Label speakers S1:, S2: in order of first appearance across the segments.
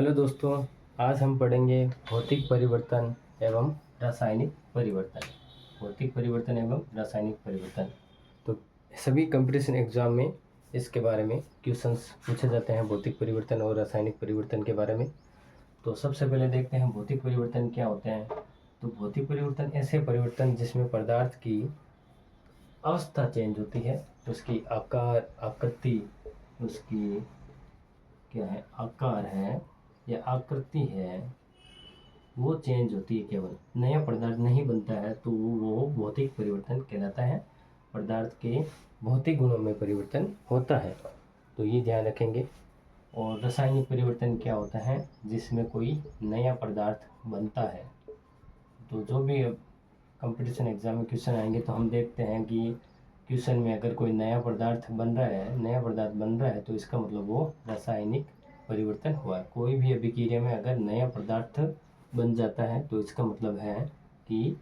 S1: Hello दोस्तों, आज हम पढ़ेंगे भौतिक परिवर्तन एवं रासायनिक परिवर्तन। भौतिक परिवर्तन एवं रासायनिक परिवर्तन। तो सभी कंपटीशन एग्जाम में इसके बारे में क्वेश्चंस पूछे जाते हैं, भौतिक परिवर्तन और रासायनिक परिवर्तन के बारे में। तो सबसे पहले देखते हैं भौतिक परिवर्तन क्या होते हैं। तो भौतिक परिवर्तन ऐसे परिवर्तन जिसमें पदार्थ की अवस्था चेंज होती है, उसकी आकार, आकृति, उसकी क्या है, आकार है या आकृति है, वो चेंज होती है। केवल नया पदार्थ नहीं बनता है तो वो भौतिक परिवर्तन कहलाता है। पदार्थ के भौतिक गुणों में परिवर्तन होता है, तो ये ध्यान रखेंगे। और रासायनिक परिवर्तन क्या होता है, जिसमें कोई नया पदार्थ बनता है। तो जो भी कंपटीशन एग्जाम में क्वेश्चन आएंगे तो हम देखते हैं कि क्वेश्चन में अगर कोई नया पदार्थ बन रहा है तो इसका मतलब वो रासायनिक परिवर्तन हुआ है। कोई भी अभिक्रिया में अगर नया पदार्थ बन जाता है तो इसका मतलब है कि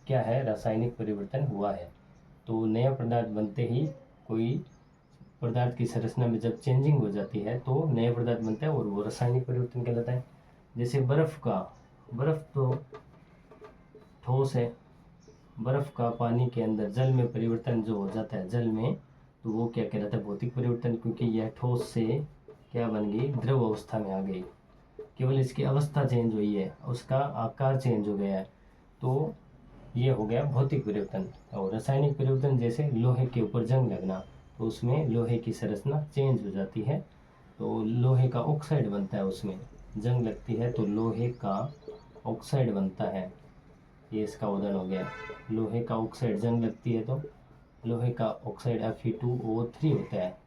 S1: क्या है, रासायनिक परिवर्तन हुआ है। तो नया पदार्थ बनते ही कोई पदार्थ की संरचना में जब चेंजिंग हो जाती है तो नया पदार्थ बनता है और वो रासायनिक परिवर्तन कहलाता है। जैसे बर्फ तो ठोस है, बर्फ का पानी के अंदर जल में परिवर्तन जो हो जाता है जल में, तो वो क्या कहलाता है, भौतिक परिवर्तन। क्योंकि यह ठोस से क्या बन गई, द्रव अवस्था में आ गई। केवल इसकी अवस्था चेंज हुई है, उसका आकार चेंज हो गया है, तो ये हो गया भौतिक परिवर्तन। और रासायनिक परिवर्तन जैसे लोहे के ऊपर जंग लगना, तो उसमें लोहे की संरचना चेंज हो जाती है, तो लोहे का ऑक्साइड बनता है। उसमें जंग लगती है तो लोहे का ऑक्साइड बनता है। ये इसका उदाहरण हो गया। लोहे का ऑक्साइड जंग लगती है तो लोहे का ऑक्साइड Fe2O3 होता है।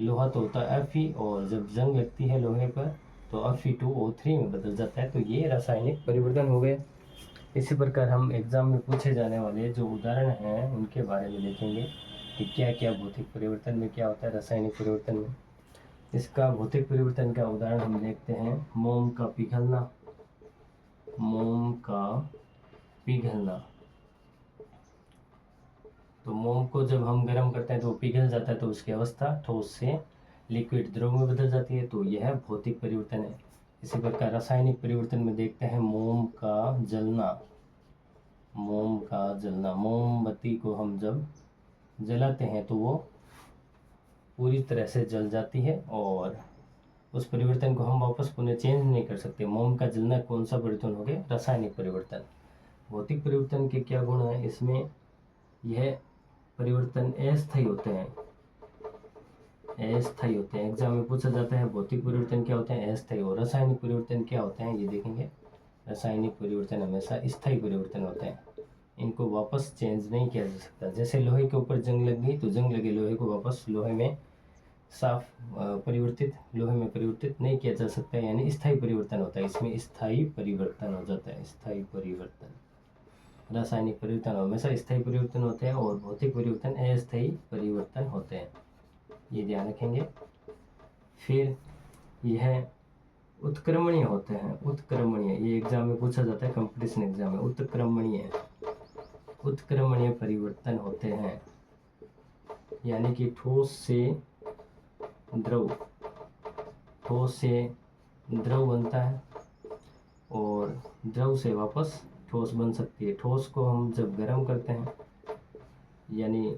S1: लोहा तो होता है Fe, और जब जंग लगती है लोहे पर तो Fe2O3 में बदल जाता है। तो ये रासायनिक परिवर्तन हो गए। इसी प्रकार हम एग्जाम में पूछे जाने वाले जो उदाहरण हैं उनके बारे में देखेंगे कि क्या क्या भौतिक परिवर्तन में क्या होता है, रासायनिक परिवर्तन में। इसका भौतिक परिवर्तन का उदाहरण हम देखते हैं, मोम का पिघलना। तो मोम को जब हम गर्म करते हैं तो पिघल जाता है, तो उसकी अवस्था ठोस से लिक्विड द्रव में बदल जाती है, तो यह भौतिक परिवर्तन है। इसी प्रकार रासायनिक परिवर्तन में देखते हैं, मोम का जलना। मोमबत्ती को हम जब जलाते हैं तो वो पूरी तरह से जल जाती है, और उस परिवर्तन को हम वापस पुनः चेंज नहीं कर सकते। मोम का जलना कौन सा परिवर्तन हो गया, रासायनिक परिवर्तन। भौतिक परिवर्तन के क्या गुण है, इसमें यह परिवर्तन अस्थायी होते हैं। एग्जाम में पूछा जाता है भौतिक परिवर्तन क्या होते हैं, अस्थायी। और रासायनिक परिवर्तन क्या होते हैं, ये देखेंगे। रासायनिक परिवर्तन हमेशा स्थायी परिवर्तन होते हैं, इनको वापस चेंज नहीं किया जा सकता। जैसे लोहे के ऊपर जंग लग गई तो जंग लगे लोहे को वापस लोहे में परिवर्तित नहीं किया जा सकता, यानी स्थायी परिवर्तन होता है। इसमें स्थायी परिवर्तन हो जाता है, स्थायी परिवर्तन। रासायनिक परिवर्तन हमेशा स्थायी परिवर्तन होते हैं और भौतिक परिवर्तन अस्थायी परिवर्तन होते हैं, ये ध्यान रखेंगे। फिर यह उत्क्रमणीय होते हैं। उत्क्रमणीय, ये एग्जाम में पूछा जाता है, कंपटीशन एग्जाम में। उत्क्रमणीय परिवर्तन होते हैं, यानी कि ठोस से द्रव बनता है और द्रव से वापस ठोस बन सकती है। ठोस को हम जब गर्म करते हैं, यानी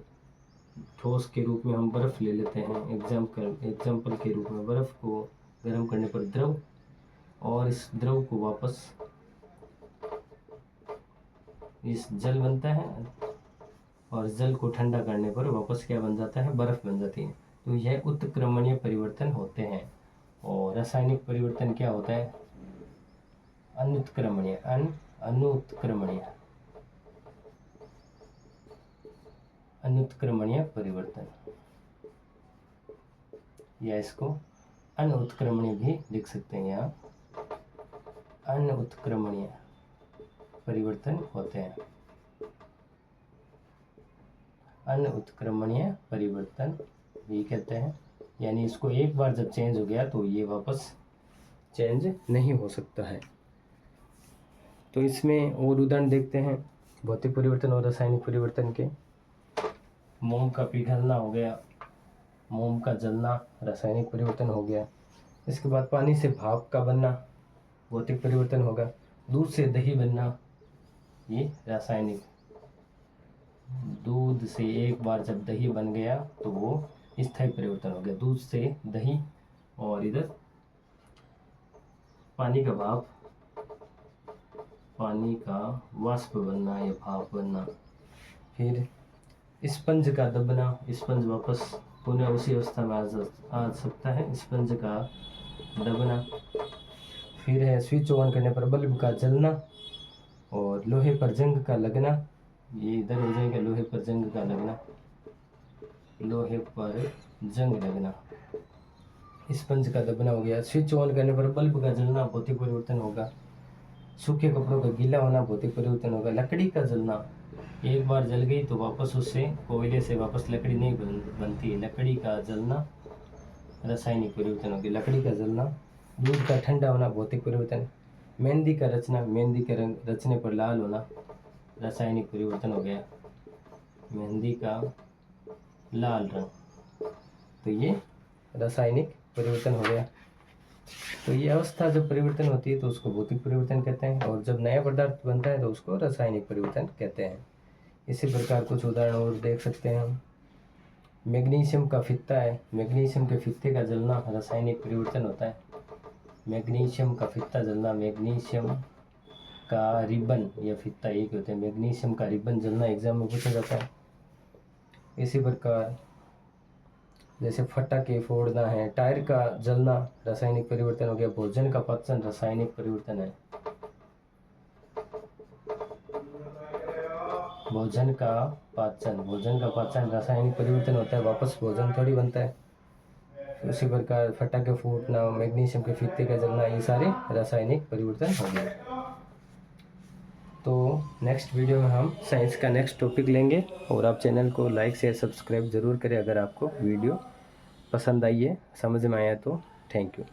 S1: ठोस के रूप में हम बर्फ ले लेते हैं, एग्जाम्पल के रूप में बर्फ को गर्म करने पर द्रव, और इस द्रव को वापस इस जल बनता है, और जल को ठंडा करने पर वापस क्या बन जाता है, बर्फ बन जाती है। तो यह उत्क्रमणीय परिवर्तन होते हैं। और रासायनिक परिवर्तन क्या होता है, अनुत्क्रमणीय परिवर्तन, या इसको अनुत्क्रमणीय भी लिख सकते हैं। यहाँ अनुत्क्रमणीय परिवर्तन होते हैं, अनुत्क्रमणीय परिवर्तन भी कहते हैं। यानी इसको एक बार जब चेंज हो गया तो ये वापस चेंज नहीं हो सकता है। तो इसमें और उदाहरण देखते हैं भौतिक परिवर्तन और रासायनिक परिवर्तन के। मोम का पिघलना हो गया, मोम का जलना रासायनिक परिवर्तन हो गया। इसके बाद पानी से भाप का बनना भौतिक परिवर्तन होगा। दूध से दही बनना ये रासायनिक। दूध से एक बार जब दही बन गया तो वो स्थायी परिवर्तन हो गया। दूध से दही, और इधर पानी का भाप, पानी का वाष्प बनना या भाप बनना। फिर स्पंज का दबना, स्पंज वापस पुनः उसी अवस्था में आ सकता है, स्पंज का दबना। फिर है स्विच ऑन करने पर बल्ब का जलना और लोहे पर जंग का लगना। ये इधर हो जाएगा, लोहे पर जंग का लगना, लोहे पर जंग लगना। स्पंज का दबना हो गया। स्विच ऑन करने पर बल्ब का जलना भौतिक परिवर्तन होगा। सूखे कपड़ों का गीला होना भौतिक परिवर्तन होगा। लकड़ी का जलना, एक बार जल गई तो वापस उससे, कोयले से वापस लकड़ी नहीं बनती है। लकड़ी का जलना रासायनिक परिवर्तन हो गया, लकड़ी का जलना। दूध का ठंडा होना भौतिक परिवर्तन। मेहंदी का रचना, मेहंदी के रंग रचने पर लाल होना रासायनिक परिवर्तन हो गया, मेहंदी का लाल रंग। तो ये रासायनिक परिवर्तन हो गया। तो ये अवस्था जब परिवर्तन होती है तो उसको भौतिक परिवर्तन कहते हैं, और जब नया पदार्थ बनता है तो उसको रासायनिक परिवर्तन कहते हैं। इसी प्रकार कुछ उदाहरण और देख सकते हैं हम। मैग्नीशियम का फित्ता है, मैग्नीशियम के फित्ते का जलना रासायनिक परिवर्तन होता है। मैग्नीशियम का फित्ता जलना, मैग्नीशियम का रिबन या फित्ता एक होते हैं। मैग्नीशियम का रिबन जलना एग्जाम में पूछा जाता है। इसी प्रकार जैसे फटाके फोड़ना है, टायर का जलना रासायनिक परिवर्तन हो गया। भोजन का पाचन रासायनिक परिवर्तन है। भोजन का पाचन रासायनिक परिवर्तन होता है, वापस भोजन थोड़ी बनता है। उसी प्रकार फटाके फूटना, मैग्नीशियम के फीते का जलना, ये सारे रासायनिक परिवर्तन हो गए। तो नेक्स्ट वीडियो में हम साइंस का नेक्स्ट टॉपिक लेंगे, और आप चैनल को लाइक शेयर सब्सक्राइब ज़रूर करें अगर आपको वीडियो पसंद आई है, समझ में आया तो। Thank you.